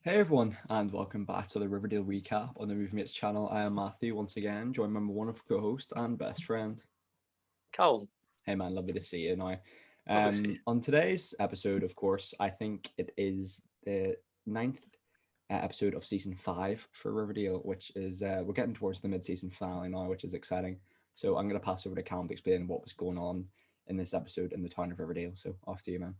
Hey everyone, and welcome back to the Riverdale recap on the Movie Mates channel. I am Matthew once again, joined by my wonderful co-host and best friend. Cole, Hey man, lovely to see you now. obviously. On today's episode, of course, I think it is the ninth episode of season 5 for Riverdale, which is we're getting towards the mid-season finale now, which is exciting. So I'm gonna pass over to Cam to explain what was going on in this episode in the town of Riverdale. So off to you, man.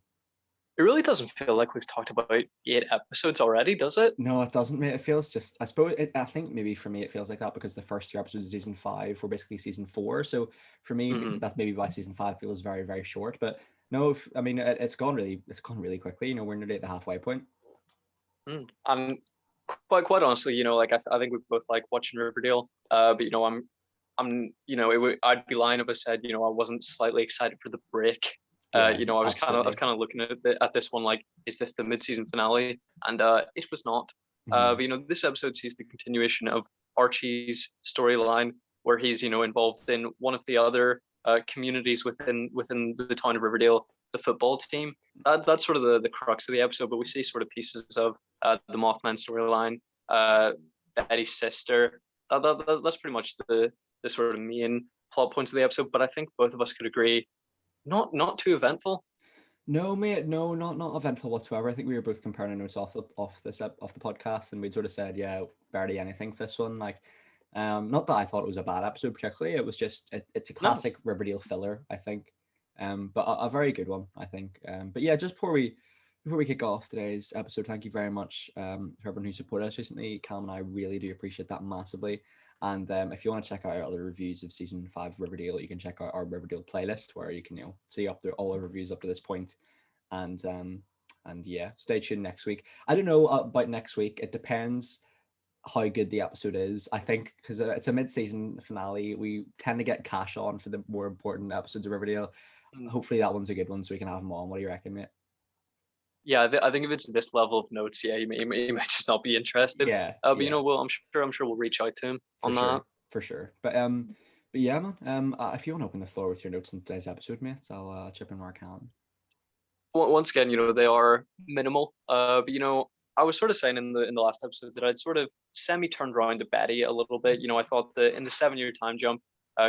It really doesn't feel like we've talked about 8 episodes already, does it? No, it doesn't, mate. It feels just, I suppose, I think maybe for me it feels like that because the first 3 episodes of season 5 were basically season 4. So for me, Mm-hmm. that's maybe why season 5 feels very, very short. But no, I mean, it's gone really quickly. We're nearly at the halfway point. I'm quite honestly, I think we both like watching Riverdale. But I'd be lying if I said, I wasn't slightly excited for the break. Yeah, I was absolutely. kind of looking at this one like, is this the mid-season finale? And it was not. Hmm. But this episode sees the continuation of Archie's storyline, where he's involved in one of the other communities within the town of Riverdale, the football team. That's sort of the crux of the episode. But we see sort of pieces of the Mothman storyline, uh, Betty's sister. That's pretty much the sort of main plot points of the episode. But I think both of us could agree, not too eventful. No, mate, no, not eventful whatsoever. I think we were both comparing notes off the podcast, and we'd sort of said, yeah, barely anything for this one. Like, not that I thought it was a bad episode particularly. It was just it's a No, classic Riverdale filler, I think. But a very good one, I think. But yeah, just before we kick off today's episode, thank you very much for everyone who supported us recently. Cam and I really do appreciate that massively. And if you want to check out our other reviews of season 5 of Riverdale, you can check out our Riverdale playlist where you can see up there all our reviews up to this point. And yeah, stay tuned next week. I don't know about next week. It depends how good the episode is. I think because it's a mid-season finale, we tend to get cash on for the more important episodes of Riverdale. Hopefully that one's a good one, so we can have them on. What do you reckon, mate? yeah, I think if it's this level of notes, yeah, he might just not be interested. Yeah, But yeah, well, I'm sure we'll reach out to him for on that. sure, for sure. But yeah, man. If you want to open the floor with your notes in today's episode, mate, I'll chip in where I can. Once again, they are minimal. But I was sort of saying in the last episode that I'd sort of semi turned around to Betty a little bit. I thought that in the 7 year time jump,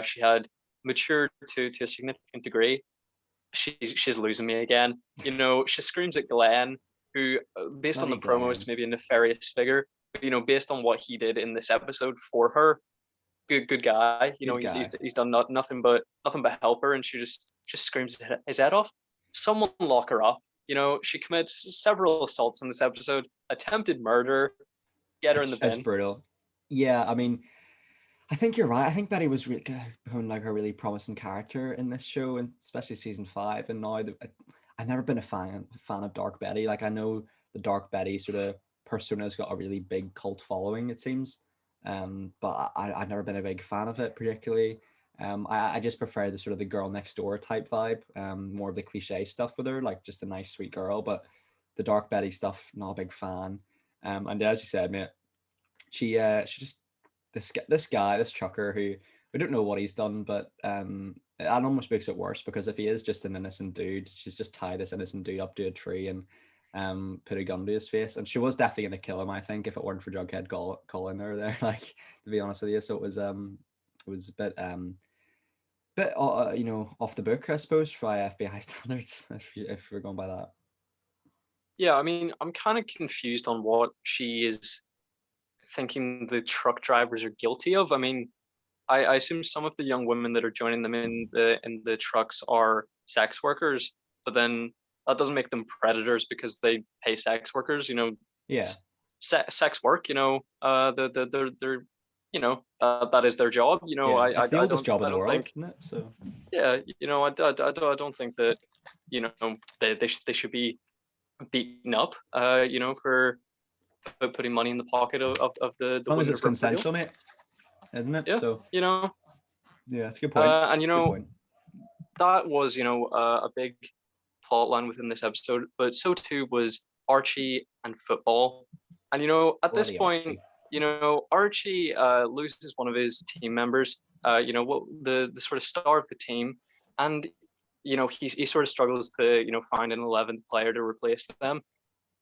she had matured to a significant degree. She's losing me again. She screams at Glenn, who, based on Bloody the promo, is Glenn, maybe a nefarious figure. But based on what he did in this episode for her, good guy. good guy. He's done nothing but help her, and she just screams his head off. Someone lock her up. She commits several assaults in this episode, attempted murder. Get her in the It's bin. brutal. Yeah, I mean, I think you're right. I think Betty was becoming like a really promising character in this show, and especially season 5. And now I've never been a fan of Dark Betty. Like I know the Dark Betty sort of persona's got a really big cult following, it seems. But I've never been a big fan of it particularly. I just prefer the sort of the girl next door type vibe. More of the cliche stuff with her, like just a nice sweet girl. But the Dark Betty stuff, not a big fan. And as you said, mate, she just this trucker who we don't know what he's done, but it almost makes it worse because if he is just an innocent dude, she's just tied this innocent dude up to a tree and put a gun to his face, and she was definitely gonna kill him. I think if it weren't for Jughead calling her there, like to be honest with you, so it was a bit off the book, I suppose, for FBI standards, if we're going by that. Yeah, I mean, I'm kind of confused on what she is thinking the truck drivers are guilty of. I mean, I assume some of the young women that are joining them in the trucks are sex workers, but then that doesn't make them predators because they pay sex workers. Yeah, It's sex work. They're that is their job. yeah, I it's the oldest job in I the don't world, think, isn't it? So yeah, I don't think that they should be beaten up. For putting money in the pocket of the as long as women it's of Riverdale. consensual, mate, isn't it? Yeah, So you know, yeah, it's a good point. and Good point. that was a big plot line within this episode, but so too was Archie and football. And at this Bloody point, Archie. Archie loses one of his team members. What the sort of star of the team, and he sort of struggles to find an 11th player to replace them.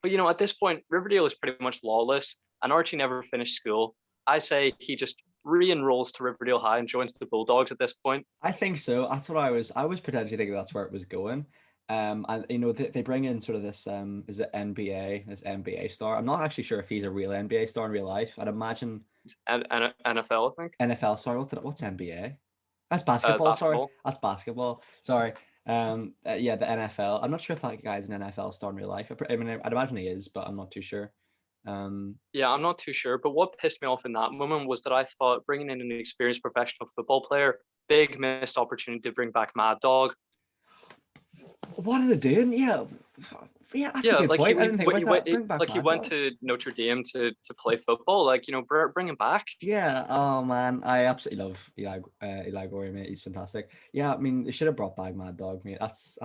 But at this point, Riverdale is pretty much lawless, and Archie never finished school. I say he just re-enrolls to Riverdale High and joins the Bulldogs at this point. I think so. That's what I was potentially thinking that's where it was going. And they bring in sort of this is it NBA, this NBA star. I'm not actually sure if he's a real NBA star in real life. I'd imagine And NFL, I think. NFL. Sorry, what's NBA? That's basketball. Sorry, Basketball. that's basketball. Sorry. Yeah, the NFL. I'm not sure if that guy's an NFL star in real life. I mean, I'd imagine he is, but I'm not too sure. Yeah, I'm not too sure. But what pissed me off in that moment was that I thought bringing in an experienced professional football player, big missed opportunity to bring back Mad Dog. What are they doing? Yeah, that's Yeah, a good like point. I didn't think about that. Bring back he Mad went Dog. to Notre Dame to play football. Like, bring him back. Yeah. Oh man, I absolutely love Eli Gorey, mate. He's fantastic. Yeah, I mean, they should have brought back Mad Dog, mate. That's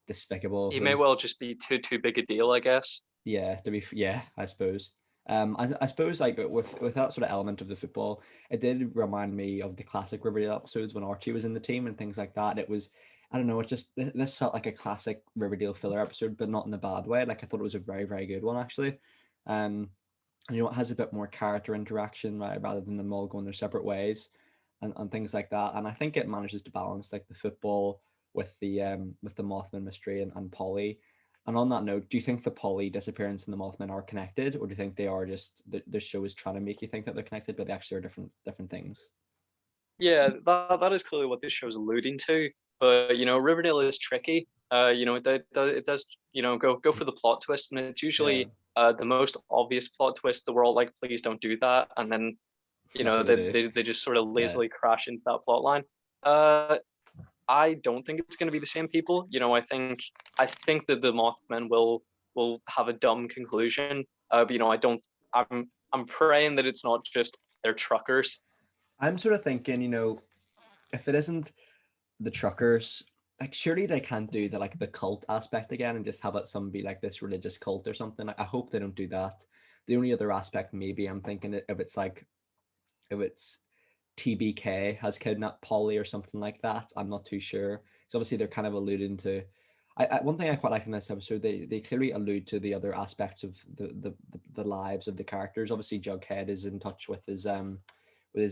despicable of He may them. well just be too big a deal, I guess. Yeah, yeah, I suppose. I suppose like with that sort of element of the football, it did remind me of the classic Riverdale episodes when Archie was in the team and things like that. It was, I don't know, it just this felt like a classic Riverdale filler episode, but not in a bad way. Like I thought it was a very, very good one actually. And, it has a bit more character interaction, right, rather than them all going their separate ways and things like that. And I think it manages to balance like the football with the Mothman mystery and Polly. And on that note, do you think the Polly disappearance and the Mothman are connected, or do you think they are just the show is trying to make you think that they're connected, but they actually are different things? Yeah, that is clearly what this show's alluding to. But Riverdale is tricky. It does go for the plot twist, and it's Yeah, usually the most obvious plot twist. The world like, please don't do that, and then that's what they do. they just sort of Yeah. lazily crash into that plot line. Uh, I don't think it's going to be the same people. I think that the Mothman will have a dumb conclusion. But I don't. I'm praying that it's not just they're truckers. I'm sort of thinking, if it isn't the truckers, like surely they can't do the cult aspect again and just have it some be like this religious cult or something. I hope they don't do that. The only other aspect maybe I'm thinking if it's like if it's TBK has kidnapped Polly or something like that. I'm not too sure. So obviously they're kind of alluding to. One thing I quite like in this episode, they clearly allude to the other aspects of the lives of the characters. Obviously, Jughead is in touch with his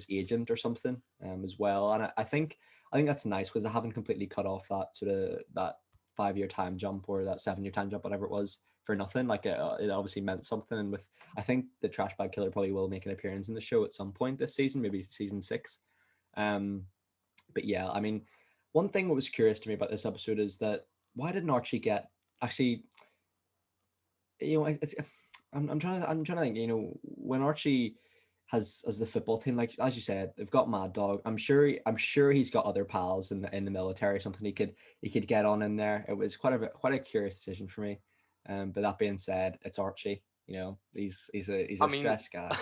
agent or something as well, and I think that's nice because I haven't completely cut off that sort of that 5 year time jump or that 7 year time jump, whatever it was, for nothing. Like it obviously meant something, and with I think the trash bag killer probably will make an appearance in the show at some point this season, maybe season 6. Um, but yeah, I mean, one thing that was curious to me about this episode is that why didn't Archie get actually? It's, I'm trying to think. When Archie has as the football team, like as you said, they've got Mad Dog. I'm sure he's got other pals in the military or something. He could get on in there. It was quite a curious decision for me. But that being said, it's Archie. He's I a mean, stressed guy.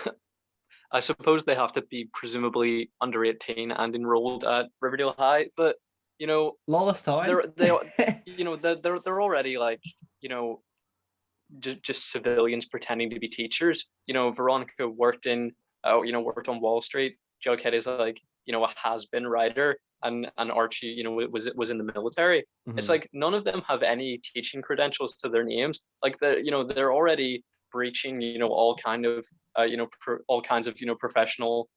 I suppose they have to be presumably under 18 and enrolled at Riverdale High, but you know, Lawless Town. they're they they're already like you know just civilians pretending to be teachers. Veronica worked on Wall Street. Jughead is like a has-been writer, and Archie was in the military. It's Mhm. like none of them have any teaching credentials to their names. Like they're already breaching all kinds of professional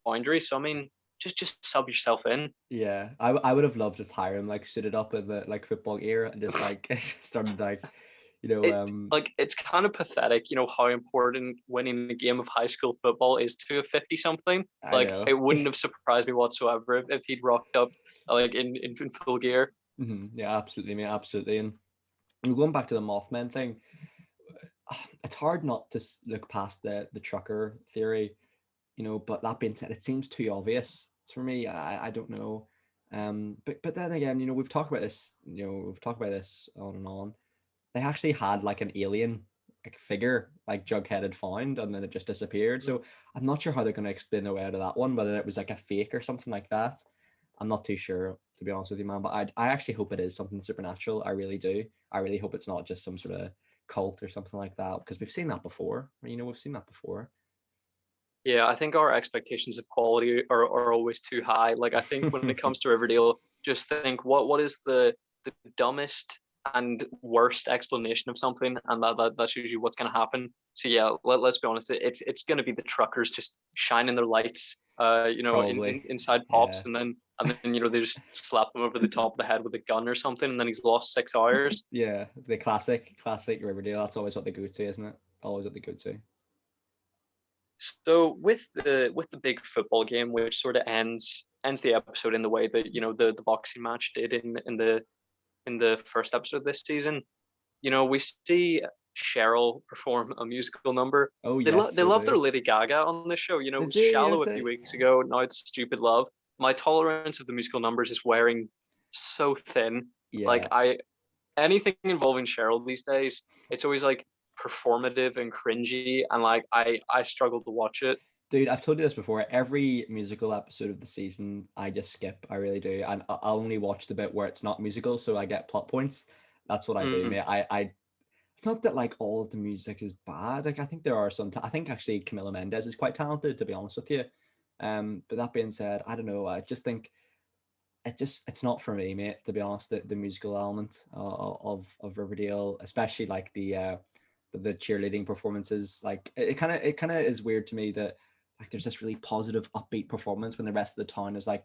boundaries. So I mean, just sub yourself in. Yeah, I would have loved if Hiram like suited up in the like football era and just like started like It's kind of pathetic, how important winning a game of high school football is to a 50 something. I Like know. it wouldn't have surprised me whatsoever if he'd rocked up like in full gear. Yeah, absolutely, mate, absolutely. And going back to the Mothman thing, it's hard not to look past the trucker theory, but that being said, it seems too obvious for me. I don't know. But then again, we've talked about this on and on. They actually had like an alien like figure like Jughead had found and then it just disappeared. So I'm not sure how they're going to explain their way out of that one, whether it was like a fake or something like that. I'm not too sure, to be honest with you, man. But I actually hope it is something supernatural. I really do. I really hope it's not just some sort of cult or something like that because we've seen that before. We've seen that before. Yeah, I think our expectations of quality are always too high. Like I think when it comes to Riverdale, just think what is the dumbest and worst explanation of something, and that's usually what's going to happen. So yeah, let's be honest, it's going to be the truckers just shining their lights, Probably. inside Pops, Yeah. and then they just slap him over the top of the head with a gun or something, and then he's lost 6 hours. Yeah, the classic Riverdale. That's always what they go to, isn't it? Always what they go to. So with the big football game, which sort of ends the episode in the way that the boxing match did in the first episode of this season. We see Cheryl perform a musical number. Oh They yes, they they love their do. Lady Gaga on this show. It They was do, yeah. Shallow a few weeks ago. Now it's Stupid Love. My tolerance of the musical numbers is wearing so thin. Like Yeah. anything involving Cheryl these days, it's always like performative and cringy, and like I struggle to watch it. Dude, I've told you this before. Every musical episode of the season, I just skip. I really do. And I'll only watch the bit where it's not musical, so I get plot points. That's what I do, Mm. mate. It's not that like all of the music is bad. Like I think there are some. I think actually Camila Mendes is quite talented, to be honest with you. But that being said, I don't know. I just think it's not for me, mate. To be honest, the musical element of Riverdale, especially like the cheerleading performances, like it kind of is weird to me that like there's this really positive, upbeat performance when the rest of the town is like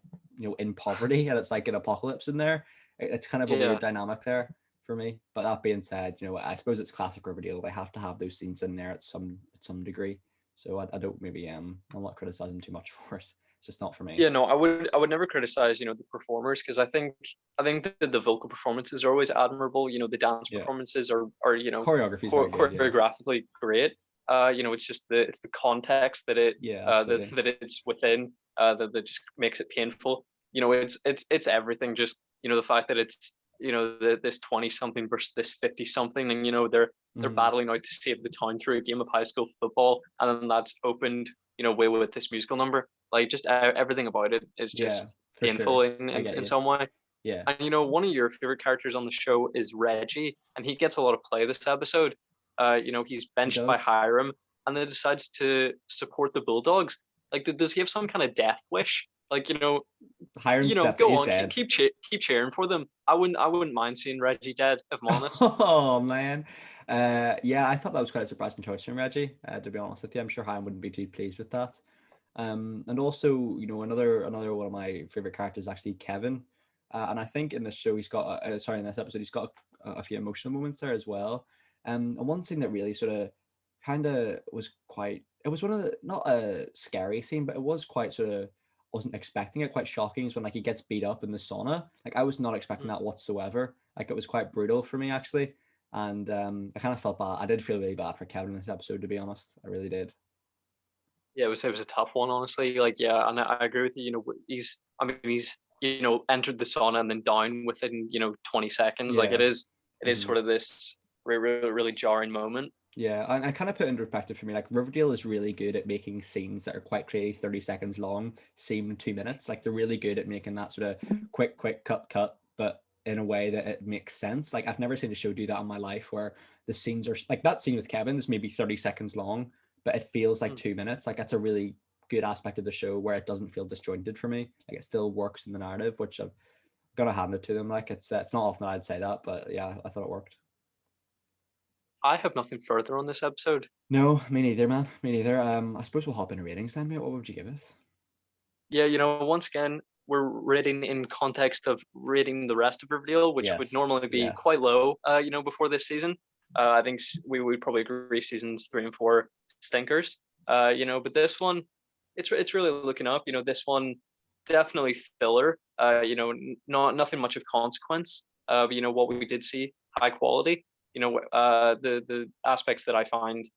in poverty and it's like an apocalypse in there. It's kind of a weird Yeah. dynamic there for me. But that being said, I suppose it's classic Riverdale. They have to have those scenes in there at some degree. So I don't maybe I'm not criticizing too much for it. It's just not for me. Yeah, no, I would never criticize, the performers, because I think the vocal performances are always admirable. The dance Yeah, performances are choreography is very good. Yeah, choreographically great. It's just the context that it yeah, that, absolutely. that it's within, that just makes it painful. It's everything. Just the fact that it's this 20 something versus this 50 something, and they're Hmm. battling out to save the town through a game of high school football, and then that's opened way with this musical number. Like just everything about it is Yeah, just for painful sure. in, I in get in you. some way. Yeah. And one of your favorite characters on the show is Reggie, and he gets a lot of play this episode. He's He benched by does. Hiram, and then decides to support the Bulldogs. Like, does he have some kind of death wish? Like, Hiram's definitely go he's on, keep dead. keep keep cheering for them. I wouldn't mind seeing Reggie dead, if I'm honest. Oh man. Yeah, I thought that was quite a surprising choice from Reggie, to be honest with you. I'm sure Hiram wouldn't be too pleased with that. And also, another one of my favorite characters is actually Kevin. And I think in this show he's got sorry, in this episode he's got a few emotional moments there as well. And one scene that really sort of kind of was quite it was one of the not a scary scene, but it was quite sort of wasn't expecting it, quite shocking is when like he gets beat up in the sauna. Like I was not expecting Mm. that whatsoever. Like it was quite brutal for me actually. And I kind of felt bad. I did feel really bad for Kevin in this episode, to be honest. I really did. Yeah, it was a tough one, honestly. Like, yeah, and I agree with you. He's entered the sauna and then down within 20 seconds. Like, it Yeah. is Mhm. sort of this really, really jarring moment. Yeah, and I kind of put into perspective for me, like Riverdale is really good at making scenes that are quite clearly 30 seconds long seem 2 minutes. Like they're really good at making that sort of quick cut, but in a way that it makes sense. Like I've never seen a show do that in my life where the scenes are like that scene with Kevin is maybe 30 seconds long, but it feels like Mm. 2 minutes. Like that's a really good aspect of the show where it doesn't feel disjointed for me. Like it still works in the narrative, which I've got to hand it to them. Like it's not often I'd say that, but yeah, I thought it worked. I have nothing further on this episode. No, me neither, man. Me neither. I suppose we'll hop into ratings then, mate. What would you give it? Yeah, once again, we're rating in context of rating the rest of Riverdale, which would Yes, normally be yes. quite low, before this season. I think we would probably agree seasons 3 and 4 stinkers. But this one, it's really looking up. This one definitely filler. Not nothing much of consequence. But what we did see, high quality. The aspects that I find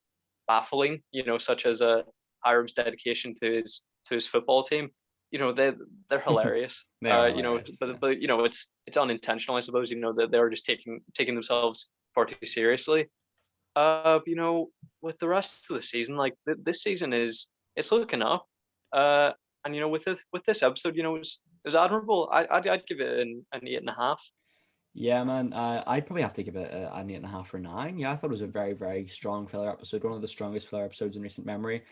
baffling. Such as Hiram's dedication to his football team. They're hilarious. They are hilarious. Yeah. But it's unintentional, I suppose. That they're just taking themselves far too seriously. With the rest of the season, like this season it's looking up. Uh, and with this episode, it was admirable. I'd give it an 8.5. Yeah, man. I'd probably have to give it an 8.5 or 9. Yeah, I thought it was a very, very strong filler episode. One of the strongest filler episodes in recent memory.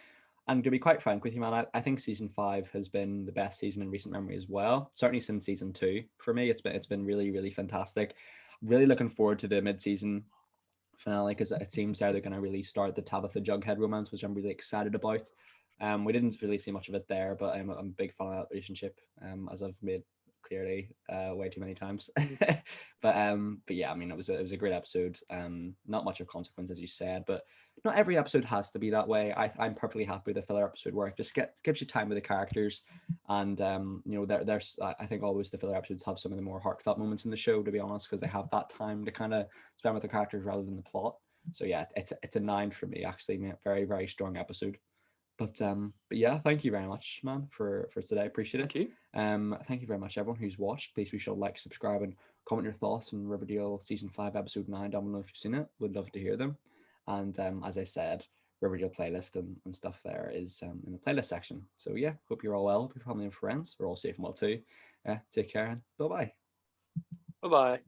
And to be quite frank with you, man, I think season 5 has been the best season in recent memory as well. Certainly since season 2 for me, it's been really, really fantastic. really looking forward to the mid-season finale because it seems they're going to really start the Tabitha Jughead romance, which I'm really excited about. We didn't really see much of it there, but I'm a big fan of that relationship, as I've made clearly way too many times. But yeah, I mean, it was a great episode. Not much of consequence, as you said, but not every episode has to be that way. I'm perfectly happy with a filler episode where it just gives you time with the characters, and there's I think always the filler episodes have some of the more heartfelt moments in the show, to be honest, because they have that time to kind of spend with the characters rather than the plot. So yeah, it's a 9 for me, actually. Man. Very, very strong episode. But yeah, thank you very much, man, for today. Appreciate it. Thank you. Thank you very much, everyone who's watched. Please be sure to like, subscribe, and comment your thoughts on Riverdale season 5, episode 9. Down below if you've seen it. Would love to hear them. And as I said, Riverdale playlist and stuff there is in the playlist section. So yeah, hope you're all well. Hope your family and friends are all safe and well too. Take care and bye bye. Bye bye.